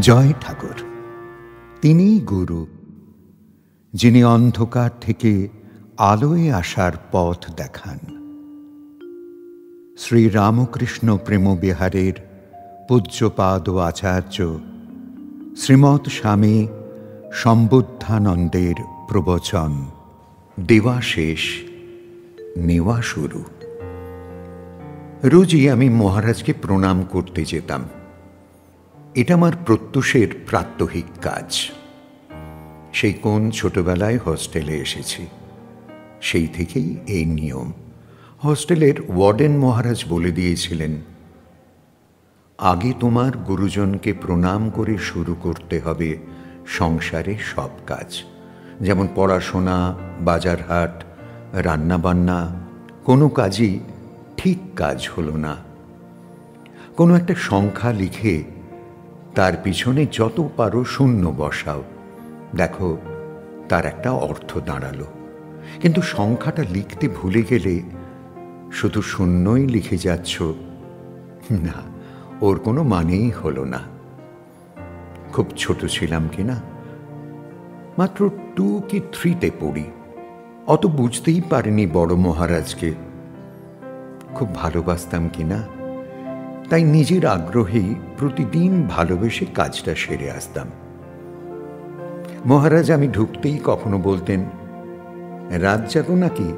জয় ঠাকুর। তিনিই গুরু, যিনি অন্ধকার থেকে আলোয় আসার পথ দেখান। শ্রী রামকৃষ্ণ প্রেমবিহারের পূজ্যপাদ আচার্য শ্রীমৎ স্বামী সম্বুদ্ধানন্দের প্রবচন। দেওয়া শেষ, নেওয়া শুরু। রোজই আমি মহারাজকে প্রণাম করতে যেতাম। এটা আমার প্রত্যুষের প্রাত্যহিক কাজ। সেই কোন ছোটবেলায় হস্টেলে এসেছি, সেই থেকেই এই নিয়ম। হস্টেলের ওয়ার্ডেন মহারাজ বলে দিয়েছিলেন, আগে তোমার গুরুজনকে প্রণাম করে শুরু করতে হবে সংসারের সব কাজ, যেমন পড়াশোনা, বাজারহাট, রান্নাবান্না। কোনো কাজই ঠিক কাজ হলো না। কোনো একটা সংখ্যা লিখে তার পিছনে যত পারো শূন্য বসাও, দেখো তার একটা অর্থ দাঁড়ালো। কিন্তু সংখ্যাটা লিখতে ভুলে গেলে শুধু শূন্যই লিখে যাচ্ছ, না, ওর কোনো মানেই হলো না। খুব ছোট ছিলাম কিনা, মাত্র 2 কি 3-তে পড়ি। অত বুঝতেই পারিনি বড় মহারাজকে খুব ভালোবাসতাম কিনা। তাই নিজের আগ্রহেই প্রতিদিন ভালোবেসে কাজটা সেরে আসতাম। মহারাজ আমি ঢুকতেই কখনো বলতেন, রাত জাগো নাকি,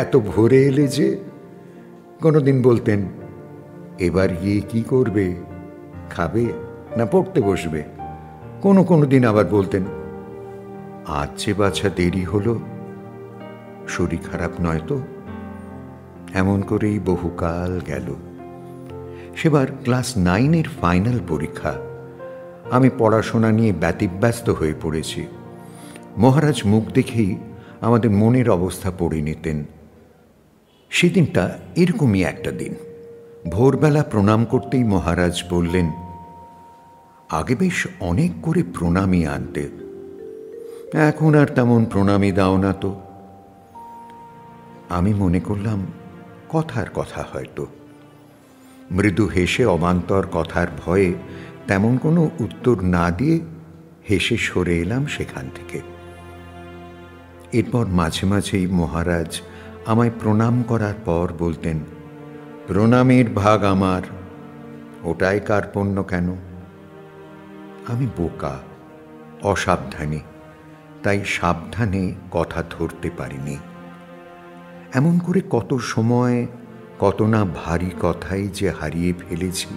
এত ভোরে এলে যে। কোনোদিন বলতেন, এবার গিয়ে কি করবে, খাবে না পড়তে বসবে। কোনো দিন আবার বলতেন, আজ যে বাছা দেরি হলো, শরীর খারাপ নয় তো। এমন করেই বহুকাল গেল। সেবার ক্লাস 9-এর ফাইনাল পরীক্ষা। আমি পড়াশোনা নিয়ে ব্যতিব্যস্ত হয়ে পড়েছি। মহারাজ মুখ দেখেই আমাদের মনের অবস্থা পড়ে নিতেন। সেদিনটা এরকমই একটা দিন। ভোরবেলা প্রণাম করতেই মহারাজ বললেন, আগে বেশ অনেক করে প্রণামী আনতে, এখন আর তেমন প্রণামী দাও না তো। আমি মনে করলাম কথার কথা হয়তো। মৃদু হেসে অবান্তর কথার ভয়ে তেমন কোনো উত্তর না দিয়ে হেসে সরে এলাম সেখান থেকে। এরপর মাঝে মাঝেই মহারাজ আমায় প্রণাম করার পর বলতেন, প্রণামের ভাগ আমার, ওটাই কার্পণ্য কেন? আমি বোকা, অসাবধানী, তাই সাবধানে কথা ধরতে পারিনি। এমন করে কত সময়, কত না ভারী কথাই যে হারিয়ে ফেলেছি,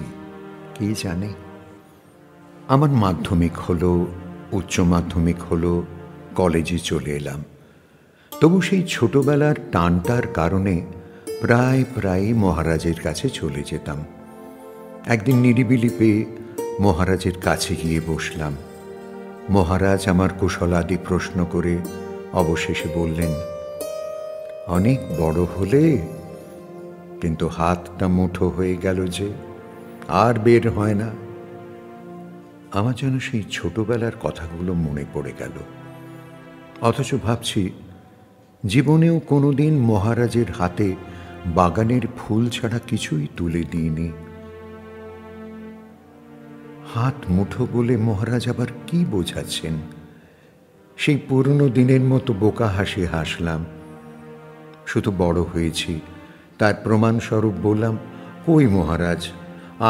কে জানে। আমার মাধ্যমিক হলো, উচ্চ মাধ্যমিক হলো, কলেজে চলে এলাম। তবু সেই ছোটবেলার টানটার কারণে প্রায় মহারাজের কাছে চলে যেতাম। একদিন নিরিবিলি পেয়ে মহারাজের কাছে গিয়ে বসলাম। মহারাজ আমার কুশলাদি প্রশ্ন করে অবশেষে বললেন, অনেক বড় হলে, কিন্তু হাতটা মুঠো হয়ে গেল যে, আর বের হয় না। আমার যেন সেই ছোটবেলার কথাগুলো মনে পড়ে গেল। অথচ ভাবছি, জীবনেও কোনোদিন মহারাজের হাতে বাগানের ফুল ছাড়া কিছুই তুলে দিইনি। হাত মুঠো বলে মহারাজ আবার কি বোঝাচ্ছেন? সেই পুরনো দিনের মতো বোকা হাসি হাসলাম। শুধু বড় হয়েছি তার প্রমাণস্বরূপ বললাম, কই মহারাজ,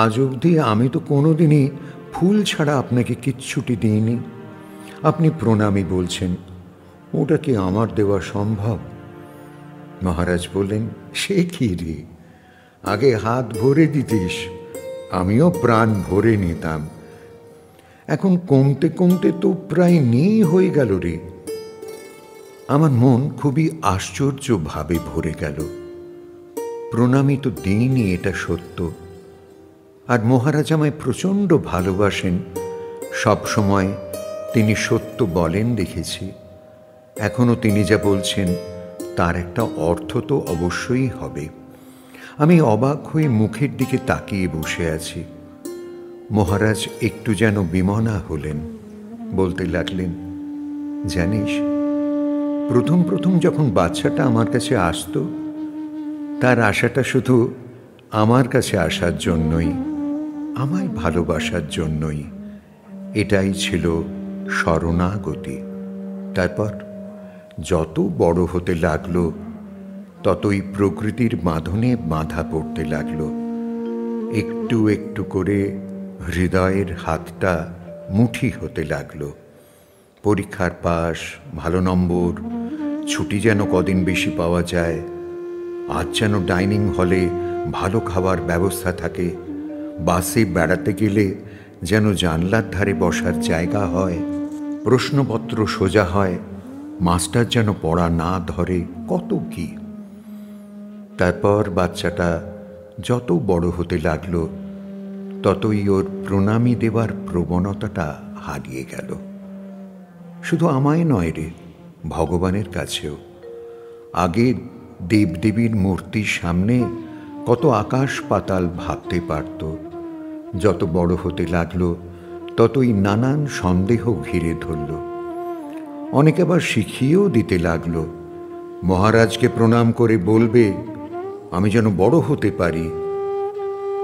আজ অবধি আমি তো কোনোদিনই ফুল ছাড়া আপনাকে কিচ্ছুটি দিইনি। আপনি প্রণামী বলছেন, ওটা কি আমার দেওয়া সম্ভব? মহারাজ বললেন, সে কি রে, আগে হাত ভরে দিতিস, আমিও প্রাণ ভরে নিতাম। এখন কমতে কমতে তো প্রায় নেই হয়ে গেল রে। আমার মন খুবই আশ্চর্যভাবে ভরে গেল। প্রণামী তো দিইনি, এটা সত্য। আর মহারাজ আমায় প্রচণ্ড ভালোবাসেন, সব সময় তিনি সত্য বলেন দেখেছি। এখনো তিনি যা বলছেন তার একটা অর্থ তো অবশ্যই হবে। আমি অবাক হয়ে মুখের দিকে তাকিয়ে বসে আছি। মহারাজ একটু যেন বিমনা হলেন, বলতে লাগলেন, জানিস, প্রথম যখন বাচ্চাটা আমার কাছে আসতো, তার আশাটা শুধু আমার কাছে আসার জন্যই, আমায় ভালোবাসার জন্যই। এটাই ছিল শরণাগতি। তারপর যত বড় হতে লাগলো, ততই প্রকৃতির বাঁধনে বাঁধা পড়তে লাগলো। একটু একটু করে হৃদয়ের হাতটা মুঠি হতে লাগলো। পরীক্ষার পাস, ভালো নম্বর, ছুটি যেন কদিন বেশি পাওয়া যায়, আজ যেন ডাইনিং হলে ভালো খাবার ব্যবস্থা থাকে, বাসে বেড়াতে গেলে যেন জানলার ধারে বসার জায়গা হয়, প্রশ্নপত্র সোজা হয়, মাস্টার যেন পড়া না ধরে, কত কি। তারপর বাচ্চাটা যত বড় হতে লাগলো, ততই ওর প্রণামী দেবার প্রবণতাটা হারিয়ে গেল। শুধু আমায় নয় রে, ভগবানের কাছেও। আগে দেবদেবীর মূর্তির সামনে কত আকাশ পাতাল ভাবতে পারত। যত বড় হতে লাগলো, ততই নানান সন্দেহ ঘিরে ধরল। অনেকে আবার শিখিয়েও দিতে লাগলো, মহারাজকে প্রণাম করে বলবে আমি যেন বড় হতে পারি।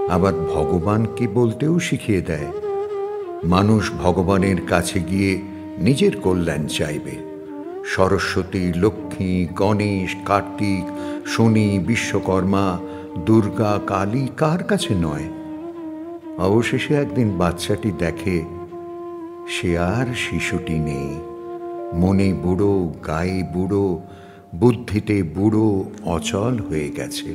আবার ভগবানকে বলতেও শিখিয়ে দেয়, মানুষ ভগবানের কাছে গিয়ে নিজের কল্যাণ চাইবে। সরস্বতী, লক্ষ্মী, গণেশ, কার্তিক, শনি, বিশ্বকর্মা, দুর্গা, কালী কার কাছে নয়। অবশেষে একদিন বাচ্চাটি দেখে সে আর শিশুটি নেই, মনে বুড়ো, গায়ে বুড়ো, বুদ্ধিতে বুড়ো, অচল হয়ে গেছে।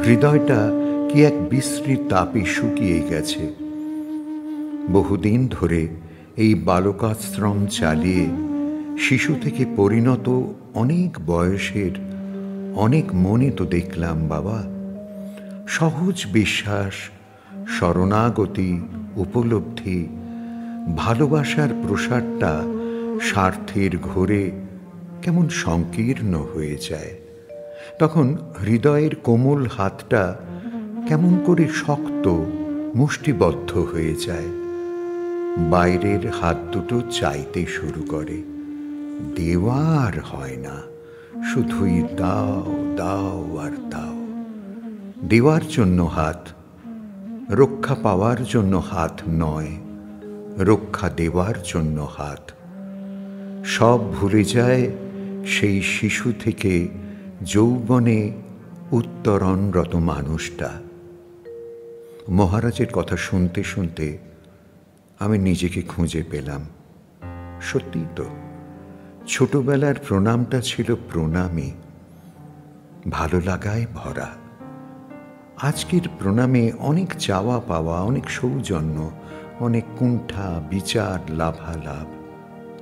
হৃদয়টা কি এক বিশ্রী তাপে শুকিয়ে গেছে। বহুদিন ধরে এই বালকাশ্রম চালিয়ে শিশু থেকে পরিণত অনেক বয়সের অনেক মনে তো দেখলাম বাবা। সহজ বিশ্বাস, শরণাগতি, উপলব্ধি, ভালোবাসার প্রসারটা স্বার্থের ঘোরে কেমন সংকীর্ণ হয়ে যায়। তখন হৃদয়ের কোমল হাতটা কেমন করে শক্ত, মুষ্টিবদ্ধ হয়ে যায়। বাইরের হাত দুটো চাইতে শুরু করে, দেওয়া আর হয় না, শুধুই দাও দাও আর দাও। দেওয়ার জন্য হাত, রক্ষা পাওয়ার জন্য হাত নয়, রক্ষা দেওয়ার জন্য হাত। সব ভুলে যায় সেই শিশু থেকে যৌবনে উত্তরণরত মানুষটা। মহারাজের কথা শুনতে শুনতে আমি নিজেকে খুঁজে পেলাম। সত্যি তো, ছোটবেলার প্রণামটা ছিল প্রণামী, ভালো লাগায় ভরা। আজকের প্রণামে অনেক চাওয়া পাওয়া, অনেক সৌজন্য, অনেক কুণ্ঠা, বিচার, লাভালাভ।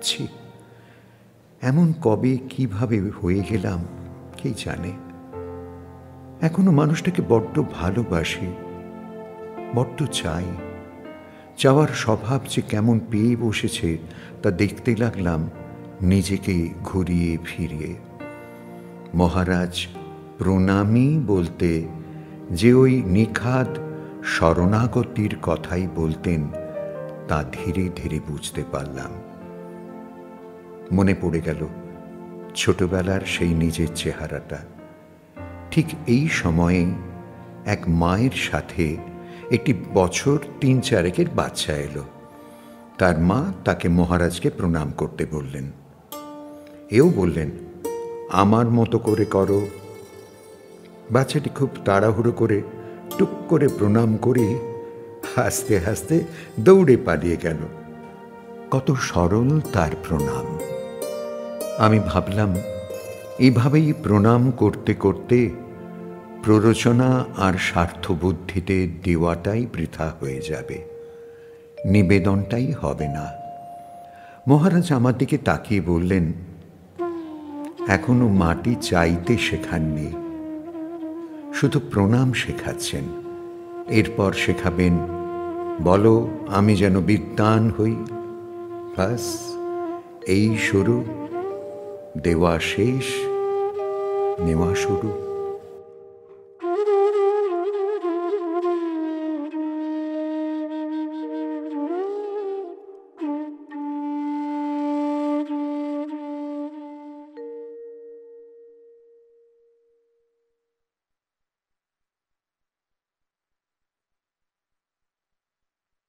ছি, এমন কবে কিভাবে হয়ে গেলাম কে জানে। এখনো মানুষটাকে বড্ড ভালোবাসি, বড্ড চাই। চাওয়ার স্বভাব যে কেমন পেয়ে বসেছে তা দেখতে লাগলাম নিজেকে ঘুরিয়ে ফিরিয়ে। মহারাজ প্রণামী বলতে যে ওই নিখাদ শরণাগতির কথাই বলতেন, তা ধীরে ধীরে বুঝতে পারলাম। মনে পড়ে গেল ছোটবেলার সেই নিজের চেহারাটা। ঠিক এই সময়ে এক মায়ের সাথে একটি বছর ৩-৪ বাচ্চা এলো। তার মা তাকে মহারাজকে প্রণাম করতে বললেন। এও বললেন, আমার মতো করে করো। বাচ্চাটি খুব তাড়াহুড়ো করে টুক করে প্রণাম করে হাসতে হাসতে দৌড়ে পালিয়ে গেল। কত সরল তার প্রণাম। আমি ভাবলাম, এইভাবেই প্রণাম করতে করতে প্ররোচনা আর স্বার্থবুদ্ধিতে দেওয়াটাই বৃথা হয়ে যাবে, নিবেদনটাই হবে না। মহারাজ আমার দিকে তাকিয়ে বললেন, এখনো মাটি চাইতে শেখাননি, শুধু প্রণাম শেখাচ্ছেন। এরপর শেখাবেন, বলো আমি যেন বিদ্বান হই। ব্যাস, এই শুরু। দেওয়া শেষ, নেওয়া শুরু।